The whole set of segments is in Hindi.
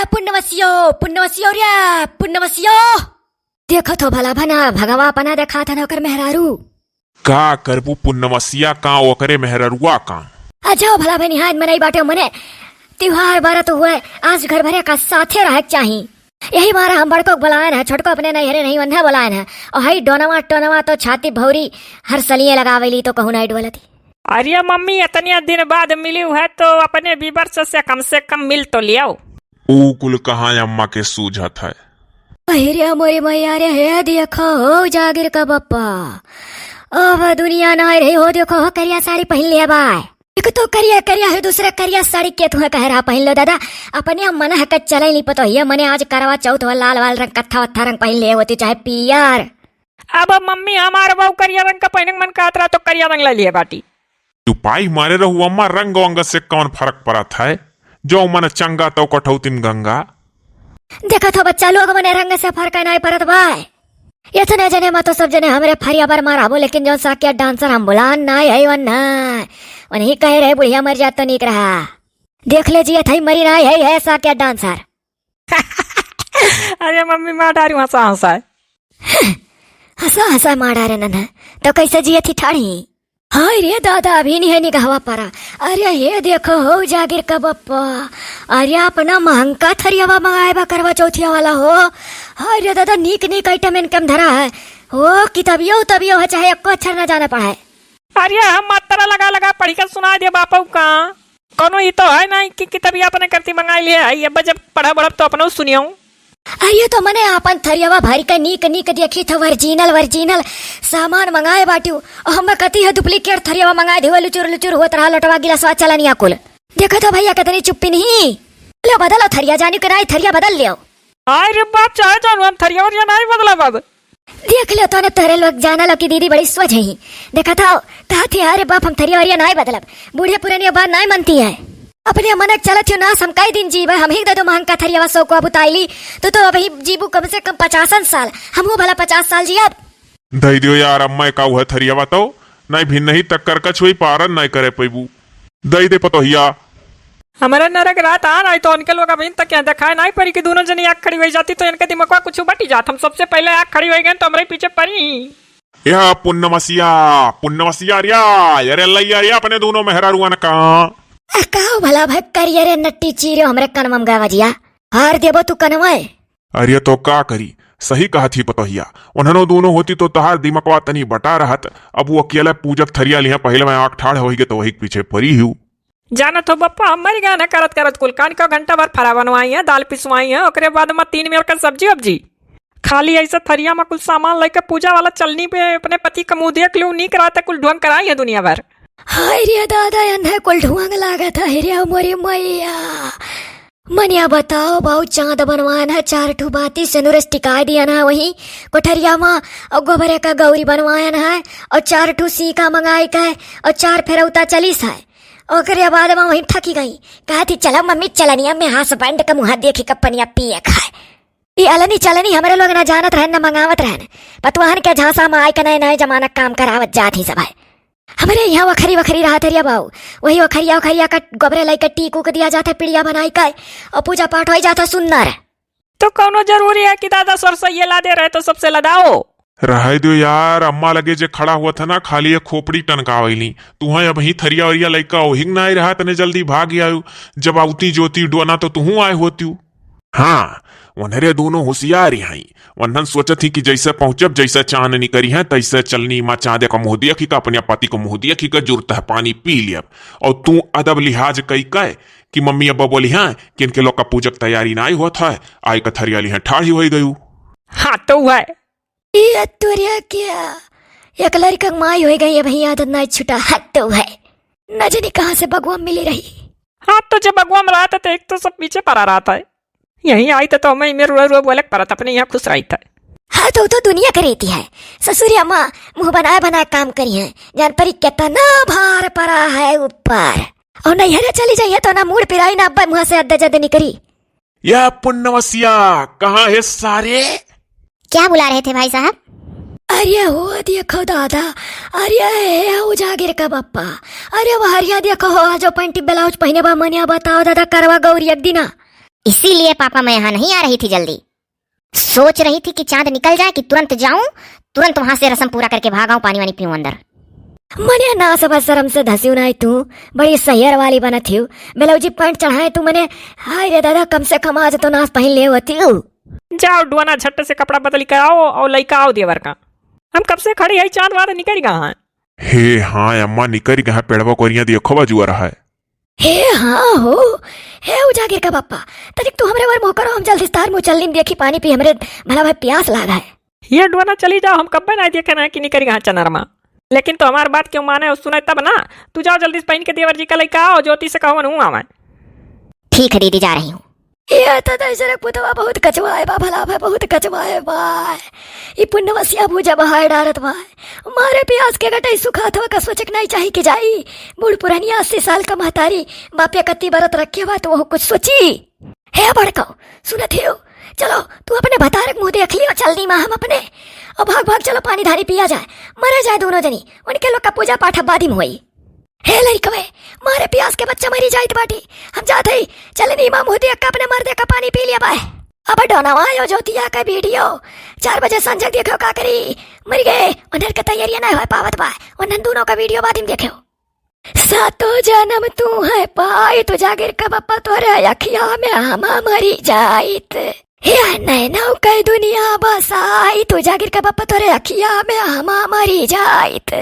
पुण्यवसियो पुण्यवसियो रे पुण्यवसियो। देखो तो भला भना भगवा पना देखा था नौकर मेहरारू का करबू पुण्यवसिया का ओकरे मेहररुआ का। अच्छा भला भाई निहाय मनाई बाटे मने त्योहार बारा तो हुए आज घर भरे का साथे रह चाहिए। यही मारा हम बड़को बुलाए है, छोटको अपने नहरे नहीं बंधा बुलाए है। और हई डोनवा टोनवा तो छाती भौरी हर सलिए लगावेली तो कहूँ नाइट बोलती। अरे मम्मी इतने दिन बाद मिली है तो अपने बीबर से कम मिल तो लिया। ऊ कुल कहाँ अम्मा के सूझत है। अरे मोरे मैया रे हे देखो हो जागिर का बप्पा अब दुनिया ना रही हो। देखो हो करिया साड़ी पहन लिया बाय। एक तो करिया करिया है दूसरा करिया साड़ी के तुम्हें कह रहा पहन लो दादा। अपने मन है कच चले नहीं पता ये मने आज करवा चौथ लाल वाल रंग कत्था वत्था रंग पहन ले होती चाहे पियर। अब मम्मी हमारे बहु करिया रंग का पहने मन कातरा तो करिया रंग ले लिया बाटी। तू पाई मारे रहू अम्मा रंग वंग से कौन फर्क पड़ा था। जो मन चंगा तो कठौतिन गंगा। देखा तो बच्चा लोग मने रंग से फर्क नहीं पड़त भाई। ये तो न जने मा तो सब जने हमरे फरिया बार मारा बो लेकिन जो साकिया डांसर हम बुलान ना है वन ना वही कह रहे बुढ़िया मर जात तो निक रहा। देख ले जी थई मरी ना है साकिया डांसर। अरे मम्मी मार डारी हंसा हंसा हंसा हंसा मार डारे नन तो कैसे जिये थी ठाड़ी। हाय रे दादा अभी नहीं है निगाहवा पारा। अरे ये देखो हो जागिर का बप्पा। अरे अपना महंगा थरियावा मंगाएबा करवा चौथिया वाला हो। हाय रे दादा नीक नीक आइटम इनकम धरा है हो कि तबियो है चाहे अक्को अक्षर न जाना पड़ा है। अरे हम मात्रा लगा लगा पढ़ी कर सुना दिया बापू का कोनो ही तो है ना कि तभी अपने करती मंगाई लिया। अब जब पढ़ा बड़ा तो अपना सुनियो। अरे तो मने अपन थरियावा भारी का नीक नीक देखी था वर्जिनल सामान मंगाए बाटू। हम कती है डुप्लीकेट थरियावा मंगाए दे लुचुर लुचुर होत रहा लटवा गिलास चला नहीं कुल। देखो तो भैया कितनी चुप्पी नहीं ले बदलो थरिया जानी के नहीं थरिया बदल लियो। अरे बाप चाहे जानू हम थरिया और नहीं बदला बाब। देख लो तो तेरे लोग जाना लो की दीदी बड़ी स्वच्छ है। देखा था थे अरे बाप हम थरिया वरिया नहीं बदलब बूढ़े पुरानी बात नहीं मनती है। अपने मन चलत ना हम कई दिन जीव हम ही दो महंगा थरिया सो को बुताईली तो अभी जीबू कम से कम 50 साल हम भला 50 साल जी। अब दई दियो यार अम्मा का वह थरियावा तो नहीं भिन्न नहीं टक्कर का छुई पारन नहीं करे पैबू दई दे पतोहिया। हमारा नरक रात आ रहा है तो उनके लोग अभी तक क्या दिखाए नहीं पड़ी कि दोनों जनी आँख खड़ी हो जाती तो इनके दिमाग में कुछ बटी जात। हम सबसे पहले आँख खड़ी हो गए तो हमारे पीछे पड़ी या पुण्यवसिया रिया यार अल्लाह रिया अपने दोनों मेहरारुआन का कहो भला भाई करियर नट्टी चीरे हमरे कनमम गावजिया हार देबो तू कनवा। अरे तो का करी सही कहा थी पतोहिया उन्होंने दोनों होती तो तहार दिमकवा तनी बटा रहत। अब वो अकेला पूजक थरिया लिया पहले मैं आँख ठाड़ हो तो वही पीछे परी हूँ। जाना तो बप्पा हमारी गाना करत करत कुल कान का घंटा भर फरा बनवाई है दाल पिसवाई है ओकरे बाद में 3 मेल का सब्जी अब्जी खाली ऐसा थरिया में कुल सामान लेकर पूजा वाला चलनी पे अपने पति का मुंह देख लू नहीं कराता कुल ढोंग कराई है दुनिया भर। हाय रे दादा अंधा कुल ढुआंग लागत है रे मोरी मैया। मनिया बताओ बहु चांद बनवाना है 4 ठू बाती सिनुरस टिका दिया ना वही कोठरिया में और गोबरे का गौरी बनवाया है और 4 ठू सीका मंगाई का है और 4 फेरौता चलीस है। ओकरे बाद में वही थकी गई कहा थी चलो मम्मी चलनी मैं हस्बैंड का मुँह देखी कपनिया पिए खाए। ये अलनी चलनी हमारे लोग ना जानत रहन न मंगावत रहन पतवाहन के झांसा में आय का नए जमाना काम करावत जात ही सब है। हमारे यहाँ वखरी रहा थरिया बाऊ वही वखरिया का गोबरे लाई का टीकू को दिया जाता पिड़िया बनाई का और पूजा पाठ हो जाता सुन्नर। तो कौनो जरूरी है कि दादा सरसैया ला दे रहे तो सबसे लदाओ रह दो यार अम्मा लगे जे खड़ा हुआ था ना खाली एक खोपड़ी टनकावली तू अब ही थरिया वरिया लइका ओहिंग ना रहा तने जल्दी भाग आयु जब आवती जोती डोना तो तू आए होती। हाँ उन्हरे दोनों होशियार हैं वन्हन सोचत ही कि जैसे पहुंचब जैसे चांदनी करी है तैसे चलनी माँ चांदे का मुँह दिया का अपने पति को मुँह दिया का जरूरत है पानी पी लिया और तू अदब लिहाज कई कह कि मम्मी अब्बा बोली है कि इनके लोग का पूजक तैयारी ना होता है आय का थरिया लिहा ठाढ़ी हो गयू। हाँ तो है ये तुरिया क्या एक लड़का माई हो गई है भई आदत ना छुटा हट तो है न जाने कहाँ से भगवान मिली रही। हाँ तो जब भगवान रहा था तो एक तो सब पीछे पड़ा रहा था यही आई तो मैं मेरे रो बोले पर अपने यहाँ खुश रही था। हाँ तो दुनिया करेती है ससुरिया माँ मुँह बनाए काम करी है जान परी कितना भार पड़ा है ऊपर और नैहरे चली जाइए तो ना मूड पिराई ना अब्बा मुँह से अद्दा जद्दा निकरी। या पुण्यवसिया कहाँ है सारे क्या बुला रहे थे भाई साहब? अरे हो देखो दादा अरे उजागिर का बप्पा अरे वो हरिया देखो हो जो पैंटी ब्लाउज पहने बा मनिया बताओ दादा करवा गौरी एक दिना इसीलिए पापा मैं यहाँ नहीं आ रही थी जल्दी। सोच रही थी कि चांद निकल जाए कि तुरंत जाऊं, तुरंत वहां से रस्म पूरा करके भाग आऊं, पानी वानी पीऊं अंदर। मने ना समझ शर्म से धसियो ना तू बड़ी सैयर वाली बना थी बेलौजी पैंट चढ़ाए तू मने। हाय रे दादा, कम से कम आज तो नाच पहन ले होती। जाओ डुआना झट से कपड़ा बदल के आओ और लइका आओ देवर का। हम कब से खड़ी है, चांद वाद निकल गया है। हे हाँ अम्मा निकल गया पेड़वा कोरिया देखो बाजुआ रहा है। हे हाँ हो, हे उजागिर का पप्पा तनिक तू हमरे वर मोह करो, हम जल्दी तार मुँह चलनी देखी पानी पी, हमरे भला भाई प्यास लागा है। ये डुआना चली जाओ, हम कब ना देखे ना कि निकल गया चनरमा। लेकिन तो हमारी बात क्यों माने और सुने तब ना। तू जाओ जल्दी से पहन के देवर जी का लइका आओ, ज्योति से कहो हूँ आवा। ठीक है दीदी, जा रही हूँ। ये तो दशरथ पुतवा बहुत कचवा है बा, भला भाई बहुत कचवा है बा। ये पुण्यवसिया भूजा बहाय डारत बा, मारे प्यास के गटाई सुखा थवा का सोचक नहीं चाहिए कि जाई। बूढ़ पुरानी 80 साल का महतारी बापे कत्ती बरत रखे बा तो वो कुछ सोची। हे बड़काओ सुनत हो, चलो तू अपने भतारक मुंह देख लियो, चलनी माँ हम अपने। और भाग भाग चलो पानी धानी पिया जाए, मरे जाए दोनों जनी, उनके लोग का पूजा पाठ बादी में हुई। हे लड़कवे, मारे प्यास के बच्चा मरी जाइत बाटी, हम जाते ही चले नी माँ मुँह देख अपने मर्दे का पानी पी लिया बाय। अब डोनावा आयो ज्योतिया का वीडियो 4 बजे संजय देखो का करी मर गए, उन्हें का तैयारी ना हो पावत बाय, उन्हें दोनों का वीडियो बाद में देखो। सातो जन्म तू है पाई तो जागिर का पप्पा तोरे अखिया में हमा मरी जाइत। हे नैनौ कई दुनिया बसाई तो जागिर का पप्पा तोरे अखिया में हमा मरी जाइत।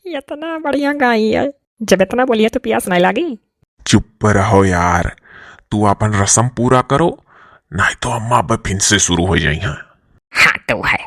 इतना बढ़िया गाई है, जब इतना बोलिए तो प्यास नहीं लगी। चुप रहो यार, तू अपन रस्म पूरा करो, नहीं तो अम्मा अब फिर से शुरू हो जाई हैं। हाँ तो है।